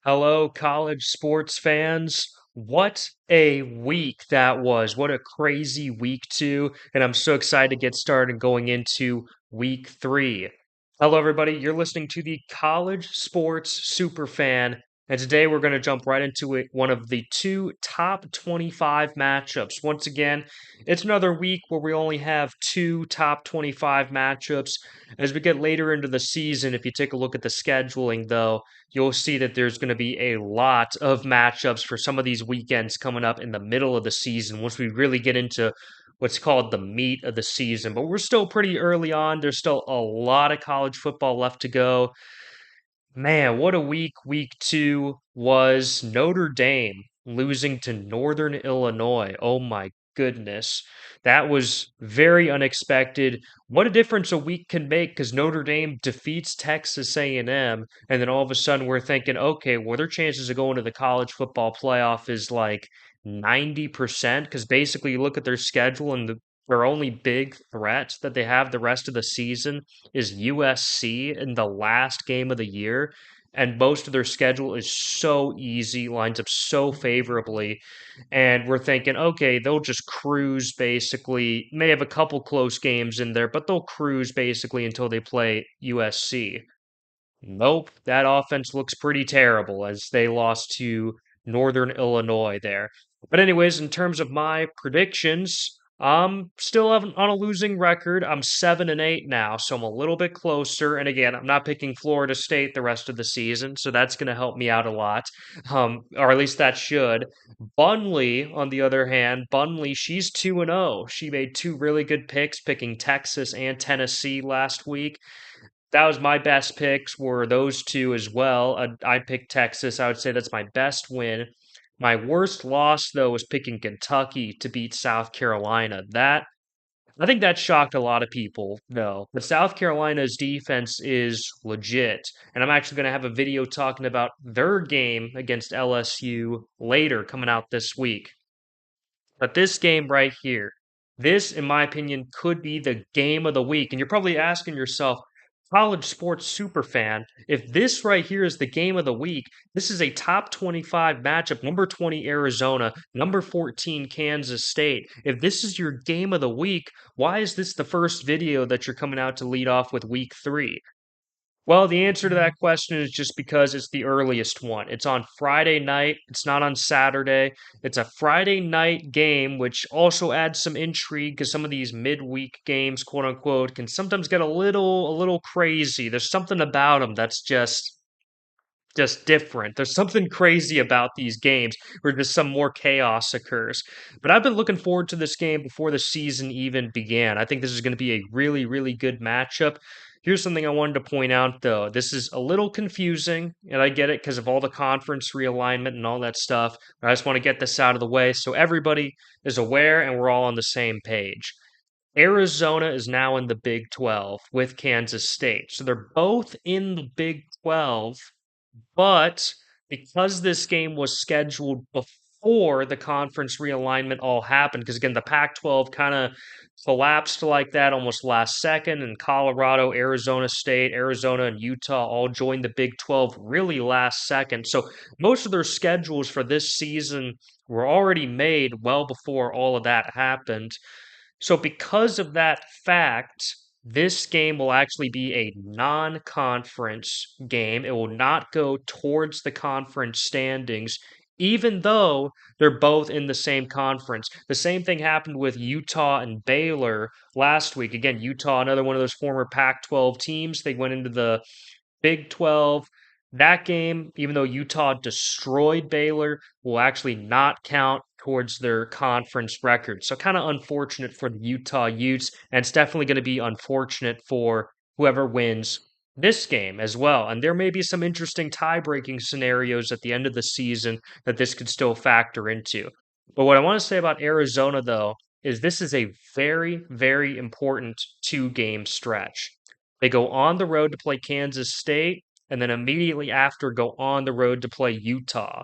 Hello, college sports fans. What a week that was. What a crazy week two. And I'm so excited to get started going into week three. Hello, everybody. You're listening to the College Sports Superfan. And today we're going to jump right into it. One of the two top 25 matchups. Once again, it's another week where we only have two top 25 matchups. As we get later into the season, if you take a look at the scheduling, though, you'll see that there's going to be a lot of matchups for some of these weekends coming up in the middle of the season once we really get into what's called the meat of the season. But we're still pretty early on. There's still a lot of college football left to go. Man, what a week two was. Notre Dame losing to Northern Illinois. Oh my goodness. That was very unexpected. What a difference a week can make because Notre Dame defeats Texas A&M and then all of a sudden we're thinking, okay, well their chances of going to the college football playoff is like 90% because basically you look at their schedule and their only big threat that they have the rest of the season is USC in the last game of the year, and most of their schedule is so easy, lines up so favorably, and we're thinking, okay, they'll just cruise basically, may have a couple close games in there, but they'll cruise basically until they play USC. Nope, that offense looks pretty terrible as they lost to Northern Illinois there. But anyways, in terms of my predictions, I'm still on a losing record. I'm 7-8 now, so I'm a little bit closer. And again, I'm not picking Florida State the rest of the season, so that's going to help me out a lot. Or at least that should. Bunley, on the other hand, Bunley, she's 2-0. She made two really good picks, picking Texas and Tennessee last week. That was my best picks were those two as well. I picked Texas. I would say that's my best win. My worst loss though was picking Kentucky to beat South Carolina. That I think that shocked a lot of people though. But South Carolina's defense is legit, and I'm actually going to have a video talking about their game against LSU later coming out this week. But this game right here, this, in my opinion, could be the game of the week. And you're probably asking yourself, college sports super fan, if this right here is the game of the week, this is a top 25 matchup, number 20 Arizona, number 14 Kansas State. If this is your game of the week, why is this the first video that you're coming out to lead off with week three? Well, the answer to that question is just because it's the earliest one. It's on Friday night. It's not on Saturday. It's a Friday night game, which also adds some intrigue because some of these midweek games, quote unquote, can sometimes get a little crazy. There's something about them that's just different. There's something crazy about these games where just some more chaos occurs. But I've been looking forward to this game before the season even began. I think this is going to be a really, really good matchup. Here's something I wanted to point out, though. This is a little confusing, and I get it because of all the conference realignment and all that stuff. But I just want to get this out of the way so everybody is aware and we're all on the same page. Arizona is now in the Big 12 with Kansas State. So they're both in the Big 12, but because this game was scheduled before the conference realignment all happened, because again, the Pac 12 kind of collapsed like that almost last second, and Colorado, Arizona State, Arizona, and Utah all joined the Big 12 really last second. So most of their schedules for this season were already made well before all of that happened. So, because of that fact, this game will actually be a non conference game. It will not go towards the conference standings, even though they're both in the same conference. The same thing happened with Utah and Baylor last week. Again, Utah, another one of those former Pac 12 teams, they went into the Big 12. That game, even though Utah destroyed Baylor, will actually not count towards their conference record. So kind of unfortunate for the Utah Utes, and it's definitely going to be unfortunate for whoever wins this game as well. And there may be some interesting tie-breaking scenarios at the end of the season that this could still factor into. But what I want to say about Arizona, though, is this is a very, very important two-game stretch. They go on the road to play Kansas State, and then immediately after go on the road to play Utah.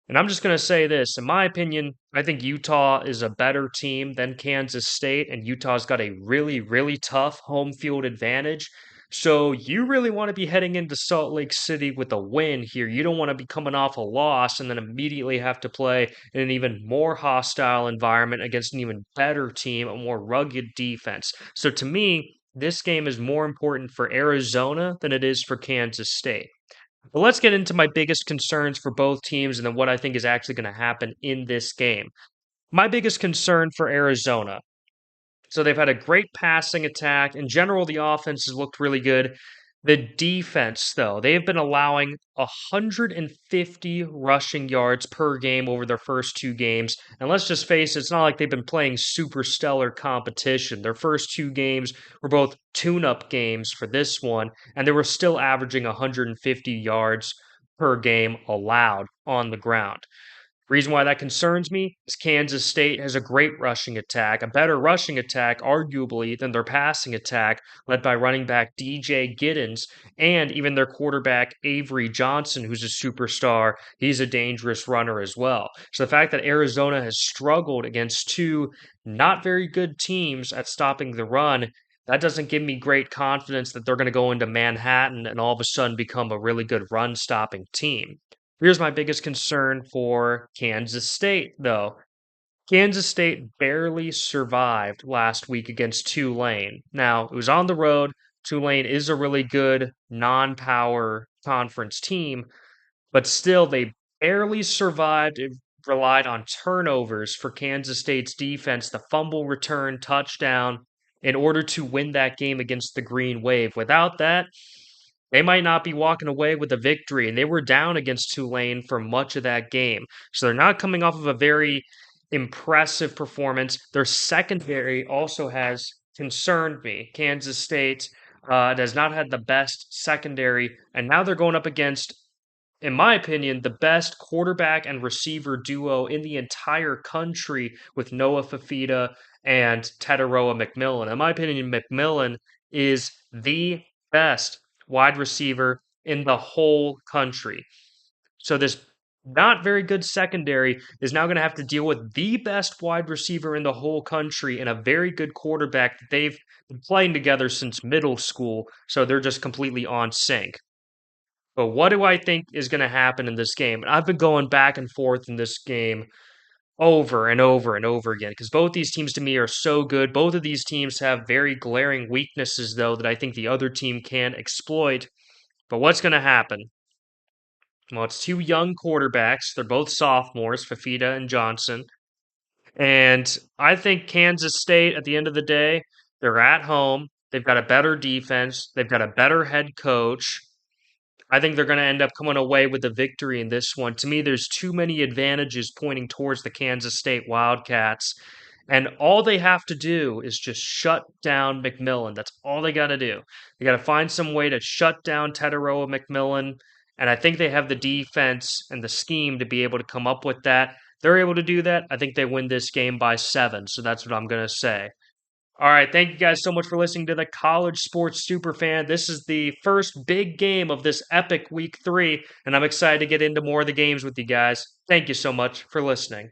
And I'm just going to say this. In my opinion, I think Utah is a better team than Kansas State, and Utah's got a really, really tough home field advantage. So you really want to be heading into Salt Lake City with a win here. You don't want to be coming off a loss and then immediately have to play in an even more hostile environment against an even better team, a more rugged defense. So to me, this game is more important for Arizona than it is for Kansas State. But let's get into my biggest concerns for both teams and then what I think is actually going to happen in this game. My biggest concern for Arizona, so they've had a great passing attack. In general, the offense has looked really good. The defense, though, they've been allowing 150 rushing yards per game over their first two games. And let's just face it, it's not like they've been playing super stellar competition. Their first two games were both tune up games for this one, and they were still averaging 150 yards per game allowed on the ground. Reason why that concerns me is Kansas State has a great rushing attack, a better rushing attack, arguably, than their passing attack, led by running back DJ Giddens and even their quarterback Avery Johnson, who's a superstar. He's a dangerous runner as well. So the fact that Arizona has struggled against two not very good teams at stopping the run, that doesn't give me great confidence that they're going to go into Manhattan and all of a sudden become a really good run stopping team. Here's my biggest concern for Kansas State, though. Kansas State barely survived last week against Tulane. Now, it was on the road. Tulane is a really good non power conference team, but still, they barely survived. It relied on turnovers for Kansas State's defense, the fumble return touchdown, in order to win that game against the Green Wave. Without that, they might not be walking away with a victory, and they were down against Tulane for much of that game. So they're not coming off of a very impressive performance. Their secondary also has concerned me. Kansas State has not had the best secondary, and now they're going up against, in my opinion, the best quarterback and receiver duo in the entire country with Noah Fafita and Tetaroa McMillan. In my opinion, McMillan is the best wide receiver in the whole country. So this not very good secondary is now going to have to deal with the best wide receiver in the whole country and a very good quarterback that they've been playing together since middle school. So they're just completely on sync. But what do I think is going to happen in this game? And I've been going back and forth in this game over and over and over again because both these teams to me are so good. Both of these teams have very glaring weaknesses, though, that I think the other team can exploit. But what's going to happen? Well, it's two young quarterbacks. They're both sophomores, Fafita and Johnson. And I think Kansas State, at the end of the day, they're at home. They've got a better defense. They've got a better head coach. I think they're going to end up coming away with the victory in this one. To me, there's too many advantages pointing towards the Kansas State Wildcats. And all they have to do is just shut down McMillan. That's all they got to do. They got to find some way to shut down Tetaroa McMillan. And I think they have the defense and the scheme to be able to come up with that. They're able to do that. I think they win this game by 7. So that's what I'm going to say. All right, thank you guys so much for listening to the College Sports Superfan. This is the first big game of this epic week 3, and I'm excited to get into more of the games with you guys. Thank you so much for listening.